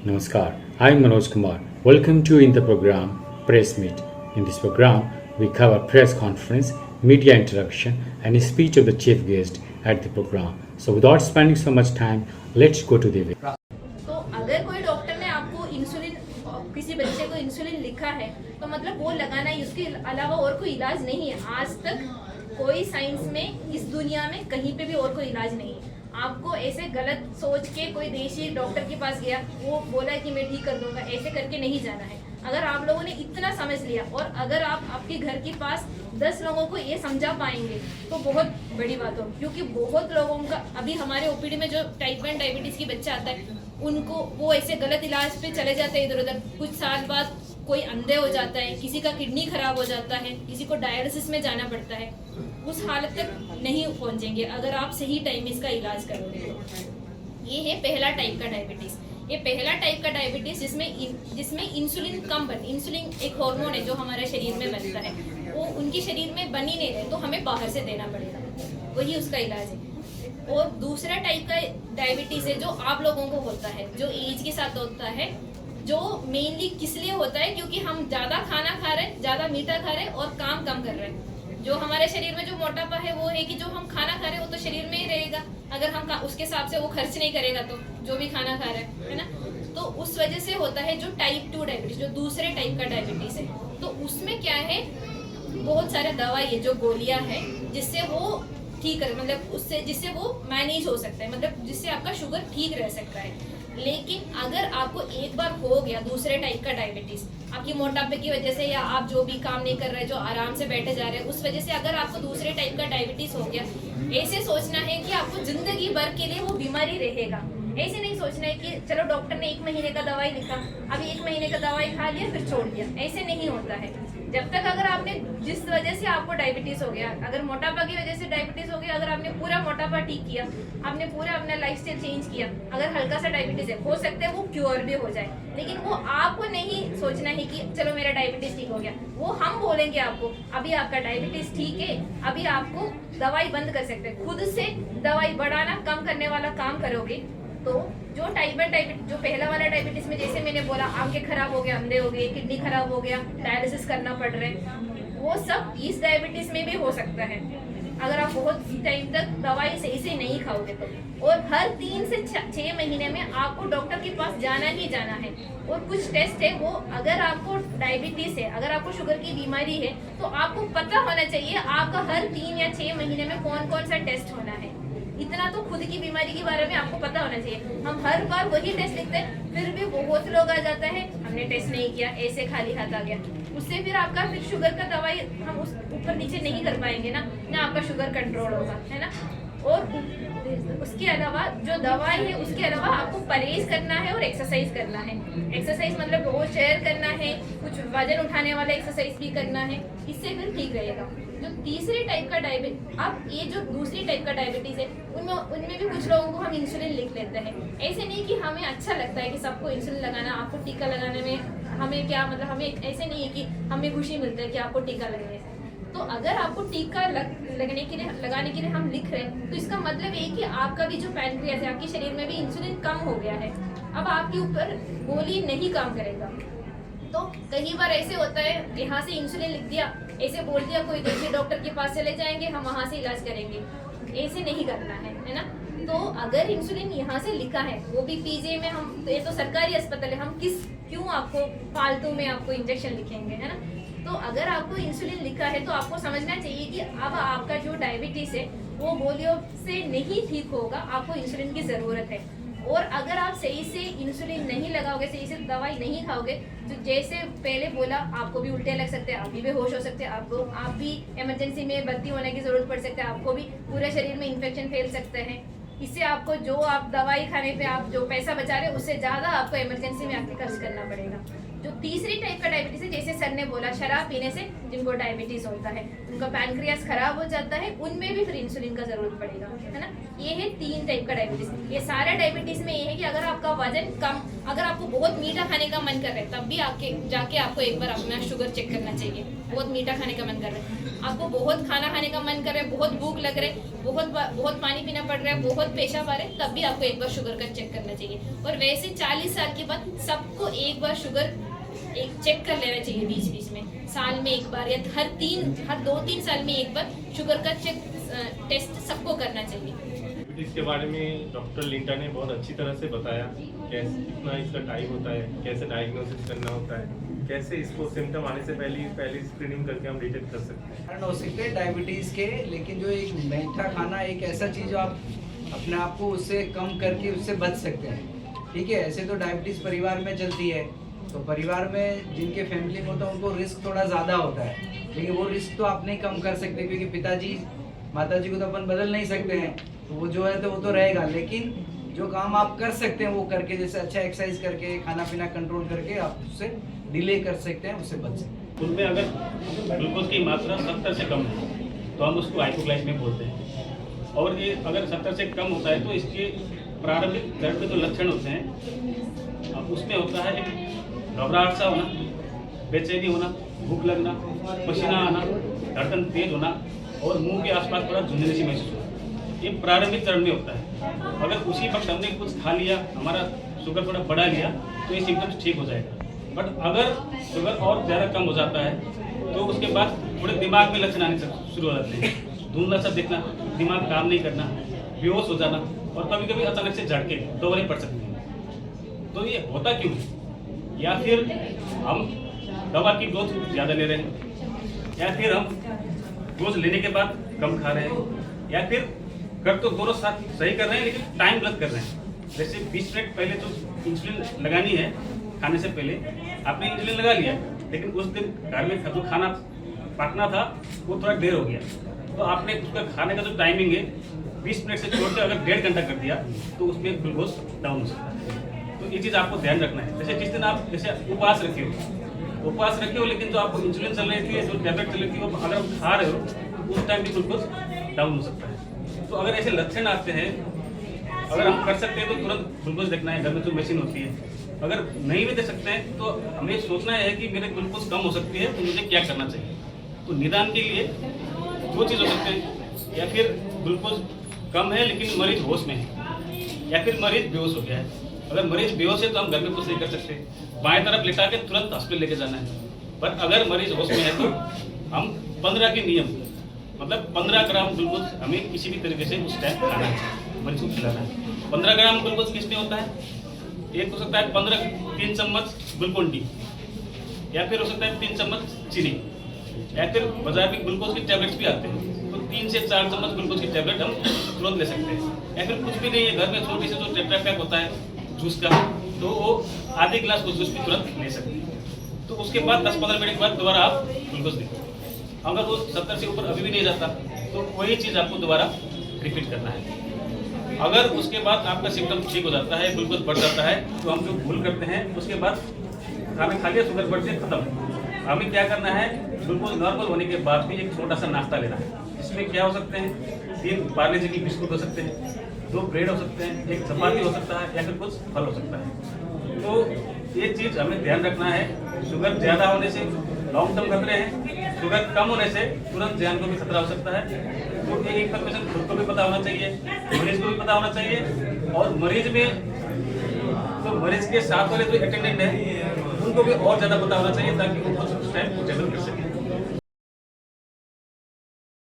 Namaskar, I am Manoj Kumar. Welcome to in the program Press Meet. In this program, we cover press conference, media interaction, and a speech of the chief guest at the program. So, without spending so much time, let's go to the video. तो अगर कोई doctor ने आपको insulin किसी बच्चे को insulin लिखा है तो मतलब वो लगाना है, उसके अलावा और कोई इलाज नहीं है। आज तक कोई साइंस में इस दुनिया में कहीं पे भी और कोई इलाज नहीं है। आपको ऐसे गलत सोच के कोई देशी डॉक्टर के पास गया, वो बोला कि मैं ठीक कर दूंगा, ऐसे करके नहीं जाना है। अगर आप लोगों ने इतना समझ लिया और अगर आप आपके घर के पास 10 लोगों को ये समझा पाएंगे तो बहुत बड़ी बात हो, क्योंकि बहुत लोगों का अभी हमारे ओपीडी में जो टाइप 1 डायबिटीज की बच्चा आता है, उनको वो ऐसे गलत इलाज पे चले जाते हैं इधर उधर। कुछ साल बाद कोई अंधे हो जाता है, किसी का किडनी खराब हो जाता है, किसी को डायलिसिस में जाना पड़ता है। उस हालत तक नहीं पहुंचेंगे अगर आप सही टाइम में इसका इलाज करोगे। ये है पहला टाइप का डायबिटीज। ये पहला टाइप का डायबिटीज जिसमें इंसुलिन कम इंसुलिन एक हार्मोन है जो हमारे शरीर में बनता है, वो उनके शरीर में बन ही नहीं रहे तो हमें बाहर से देना पड़ेगा, वही उसका इलाज है। और दूसरा टाइप का डायबिटीज है जो आप लोगों को होता है, जो एज के साथ होता है, जो मेनली किस लिए होता है क्योंकि हम ज़्यादा खाना खा रहे हैं, ज़्यादा मीठा खा रहे हैं और काम कम कर रहे हैं। जो हमारे शरीर में जो मोटापा है वो है कि जो हम खाना खा रहे हैं वो तो शरीर में ही रहेगा, अगर हम उसके हिसाब से वो खर्च नहीं करेगा तो जो भी खाना खा रहे हैं, है ना। तो उस वजह से होता है जो टाइप 2 डायबिटीज, जो दूसरे टाइप का डायबिटीज है। तो उसमें क्या है, बहुत सारे दवाई है जो गोलियां है जिससे वो ठीक है, मतलब उससे जिससे वो मैनेज हो सकता है, मतलब जिससे आपका शुगर ठीक रह सकता है। लेकिन अगर आपको एक बार हो गया दूसरे टाइप का डायबिटीज, आपकी मोटापे की वजह से या आप जो भी काम नहीं कर रहे, जो आराम से बैठे जा रहे हैं, उस वजह से अगर आपको दूसरे टाइप का डायबिटीज हो गया, ऐसे सोचना है कि आपको जिंदगी भर के लिए वो बीमारी रहेगा। ऐसे नहीं सोचना है कि चलो डॉक्टर ने 1 महीने का दवाई लिखा, अभी 1 महीने का दवाई खा लिया फिर छोड़ दिया, ऐसे नहीं होता है। जब तक अगर आपने जिस वजह से आपको डायबिटीज हो गया, अगर मोटापा की वजह से डायबिटीज हो गया, अगर आपने पूरा मोटापा ठीक किया, आपने पूरा अपना लाइफस्टाइल चेंज किया, अगर हल्का सा डायबिटीज है, हो सकता है वो क्योर भी हो जाए। लेकिन वो आपको नहीं सोचना है कि चलो मेरा डायबिटीज ठीक हो गया। वो हम बोलेंगे आपको अभी आपका डायबिटीज ठीक है, अभी आपको दवाई बंद कर सकते हैं। खुद से दवाई बढ़ाना कम करने वाला काम करोगे तो जो टाइप 1 डायबिटीज, जो पहला वाला डायबिटीज में जैसे मैंने बोला आंखें खराब हो गया, अंधे हो गए, किडनी खराब हो गया, डायलिसिस करना पड़ रहा है, वो सब इस डायबिटीज में भी हो सकता है अगर आप बहुत टाइम तक दवाई सही से नहीं खाओगे तो। और हर 3 से 6 महीने में आपको डॉक्टर के पास जाना ही जाना है। और कुछ टेस्ट है वो, अगर आपको डायबिटीज है, अगर आपको शुगर की बीमारी है तो आपको पता होना चाहिए आपका हर 3 या 6 महीने में कौन कौन सा टेस्ट होना है। इतना तो खुद की बीमारी के बारे में आपको पता होना चाहिए। हम हर बार वही टेस्ट लिखते हैं, फिर भी बहुत लोग आ जाता है हमने टेस्ट नहीं किया, ऐसे खाली हाथ आ गया। उससे फिर आपका फिर शुगर का दवाई हम उस ऊपर नीचे नहीं कर पाएंगे ना आपका शुगर कंट्रोल होगा, है ना। और उसके अलावा जो दवाई है उसके अलावा आपको परहेज करना है और एक्सरसाइज करना है। एक्सरसाइज मतलब रोज सैर करना है, कुछ वजन उठाने वाला एक्सरसाइज भी करना है, इससे फिर ठीक रहेगा। जो तीसरे टाइप का डायबिटीज, अब ये जो दूसरी टाइप का डायबिटीज है उनमें भी कुछ लोगों को हम इंसुलिन लिख लेते हैं। ऐसे नहीं कि हमें अच्छा लगता है कि सबको इंसुलिन लगाना, आपको टीका लगाने में हमें क्या मतलब, हमें ऐसे नहीं है कि हमें खुशी मिलती है कि आपको टीका लगने से। तो अगर आपको टीका लगाने के लिए हम लिख रहे हैं तो इसका मतलब ये कि आपका भी जो पैनक्रियास है, आपके शरीर में भी इंसुलिन कम हो गया है, अब आपके ऊपर गोली नहीं काम करेगा। तो कई बार ऐसे होता है यहाँ से इंसुलिन लिख दिया, ऐसे बोल दिया कोई देसी डॉक्टर के पास चले जाएंगे, हम वहाँ से इलाज करेंगे, ऐसे नहीं करना है ना। तो अगर इंसुलिन यहाँ से लिखा है, वो भी पीजे में, हम ये तो सरकारी अस्पताल है, हम क्यों आपको फालतू में आपको इंजेक्शन लिखेंगे, है ना। तो अगर आपको इंसुलिन लिखा है तो आपको समझना चाहिए कि अब आपका जो डायबिटीज है वो गोलियों से नहीं ठीक होगा, आपको इंसुलिन की जरूरत है। और अगर आप सही से इंसुलिन नहीं लगाओगे, सही से दवाई नहीं खाओगे, तो जैसे पहले बोला आपको भी उल्टे लग सकते हैं, आप भी बेहोश हो सकते हैं, आप भी इमरजेंसी में भर्ती होने की जरूरत पड़ सकती है, आपको भी पूरे शरीर में इन्फेक्शन फैल सकते हैं। इससे आपको जो आप दवाई खाने पे आप जो पैसा बचा रहे हैं उससे ज़्यादा आपको इमरजेंसी में आके खर्च करना पड़ेगा। जो तीसरी टाइप का डायबिटीज है, जैसे सर ने बोला शराब पीने से जिनको डायबिटीज होता है, उनका पैनक्रियास खराब हो जाता है, उनमें भी फिर इंसुलिन का जरूरत पड़ेगा, है ना। ये है 3 टाइप का डायबिटीज। ये सारा डायबिटीज में ये है कि अगर आपका वजन कम, अगर आपको बहुत मीठा खाने का मन कर रहा है तब भी जाके आपको एक बार अपना शुगर चेक करना चाहिए। बहुत मीठा खाने का मन कर रहा है आपको बहुत खाना खाने का मन कर रहा है, बहुत भूख लग रहा है, बहुत पानी पीना पड़ रहा है, बहुत पेशाब आ रहा है, तब भी आपको एक बार शुगर का चेक करना चाहिए। और वैसे 40 साल के बाद सबको एक बार शुगर चेक कर लेना चाहिए बीच बीच में, साल में एक बार या हर 2-3 साल में एक बार शुगर का टेस्ट सबको करना चाहिए। इसके बारे में डॉक्टर लिंटा ने बहुत अच्छी तरह से बताया कैसे कितना इसका टाइम होता है, कैसे डायग्नोसिस करना होता है, कैसे इसको सिम्टम आने से पहले स्क्रीनिंग करके हम डिटेक्ट कर सकते हैं। कारण हो सकते हैं डायबिटीज़ के, लेकिन जो एक मीठा खाना एक ऐसा चीज़ जो आप अपने आप को उससे कम करके उससे बच सकते हैं। ठीक है, ऐसे तो डायबिटीज़ परिवार में चलती है, तो परिवार में जिनके फैमिली में होता है उनको रिस्क थोड़ा ज़्यादा होता है, लेकिन वो रिस्क तो आप नहीं कम कर सकते, क्योंकि पिताजी माताजी को तो अपन बदल नहीं सकते हैं, तो वो जो है तो वो तो रहेगा। लेकिन जो काम आप कर सकते हैं वो करके, जैसे अच्छा एक्सरसाइज करके, खाना पीना कंट्रोल करके आप उससे डिले कर सकते हैं, उससे बच सकते हैं। उनमें अगर ग्लूकोज की मात्रा 70 से कम है तो हम उसको हाइपोग्लाइसेमिक बोलते हैं, और ये अगर 70 से कम होता है तो इसके प्रारंभिक दर्द के जो लक्षण होते हैं अब उसमें होता है एक घबराहट सा होना, बेचैनी होना, भूख लगना, पसीना आना, धड़कन तेज होना और मुंह के आसपास थोड़ा झुंझुनी सी महसूस होना। ये प्रारंभिक चरण में होता है। अगर उसी वक्त हमने कुछ खा लिया, हमारा शुगर थोड़ा बढ़ा लिया तो ये सिम्टम्स ठीक हो जाएगा। बट अगर शुगर और ज़्यादा कम हो जाता है तो उसके बाद थोड़े दिमाग में लक्षण आने शुरू हो जाते हैं, धुंधला सा दिखना, दिमाग काम नहीं करना, बेहोश हो जाना और कभी कभी अचानक से झटके दोबारा पड़ सकते हैं। तो ये होता क्यों है? या फिर हम दवा की डोज ज़्यादा ले रहे हैं, या फिर हम डोज लेने के बाद कम खा रहे हैं, या फिर कर तो दोनों साथ सही कर रहे हैं लेकिन टाइम गलत कर रहे हैं। जैसे 20 मिनट पहले जो इंसुलिन लगानी है खाने से पहले आपने इंसुलिन लगा लिया, लेकिन उस दिन घर में जो खाना पकना था वो थोड़ा देर हो गया, तो आपने उसका खाने का जो टाइमिंग है 20 मिनट से छोड़ के अगर 1.5 घंटा कर दिया तो उसमें ग्लूकोज डाउन हो सकता है। तो ये चीज़ आपको ध्यान रखना है। जैसे जिस दिन आप जैसे उपवास रखे हो लेकिन जो आपको इंसुलिन चल रही थी, जो टैबलेट चल रही थी, वो अगर आप खा रहे हो उस टाइम भी ग्लूकोज डाउन हो सकता है। तो अगर ऐसे लक्षण आते हैं, अगर हम कर सकते हैं तो तुरंत ग्लूकोज देखना है, घर में जो मशीन होती है। अगर नहीं भी दे सकते हैं तो हमें सोचना है कि मेरे ग्लूकोज कम हो सकती है तो मुझे क्या करना चाहिए। तो निदान के लिए दो चीज़ हो सकते हैं, या फिर ग्लूकोज कम है लेकिन मरीज होश में है, या फिर मरीज बेहोश हो गया है। अगर मरीज बेहोश है तो हम घर में कुछ नहीं कर सकते, बाएं तरफ लेटा के तुरंत हॉस्पिटल लेके जाना है। पर अगर मरीज होश में है तो हम 15 के नियम, मतलब 15 ग्राम ग्लूकोज हमें किसी भी तरीके से उस टाइम खाना है, मरीज को खिलाना है। 15 ग्राम ग्लूकोज किसमें होता है? एक हो सकता है 3 चम्मच ग्लूकोन डी, या फिर हो सकता है 3 चम्मच चीनी, या फिर बाजार में ग्लूकोज की टैबलेट्स भी आते हैं, तो 3 से 4 चम्मच ग्लूकोज की टैबलेट हम तुरंत ले सकते हैं। या फिर कुछ भी नहीं है, घर में छोटी से जो टेट्रा पैक होता है जूस का, तो वो आधे गिलास को जूस भी तुरंत ले सकते हैं। तो उसके बाद 10-15 मिनट के बाद दोबारा आप ग्लूकोज दें। अगर वो 70 से ऊपर अभी भी नहीं जाता तो वही चीज़ आपको दोबारा रिपीट करना है। अगर उसके बाद आपका सिम्टम ठीक हो जाता है, ग्लूकोज बढ़ जाता है, तो हम जो भूल करते हैं उसके बाद खाना खा लिया, शुगर बढ़ से खत्म। हमें क्या करना है, ग्लूकोज नॉर्मल होने के बाद भी एक छोटा सा नाश्ता लेना है। इसमें क्या हो सकते हैं, 3 पार्ले जी की बिस्कुट हो सकते हैं, 2 ब्रेड हो सकते हैं, 1 चपाती हो सकता है, या फिर कुछ फल हो सकता है। तो ये चीज़ हमें ध्यान रखना है। शुगर ज़्यादा होने से लॉन्ग टर्म खतरे हैं, शुगर कम होने से तुरंत जान को भी खतरा हो सकता है। तो ये इन्फॉर्मेशन खुद को भी पता होना चाहिए, मरीज को भी पता होना चाहिए, और मरीज में तो मरीज के साथ वाले जो अटेंडेंट है उनको भी और ज़्यादा पता होना चाहिए, ताकि वो उस टाइम ट्रेवल कर सके।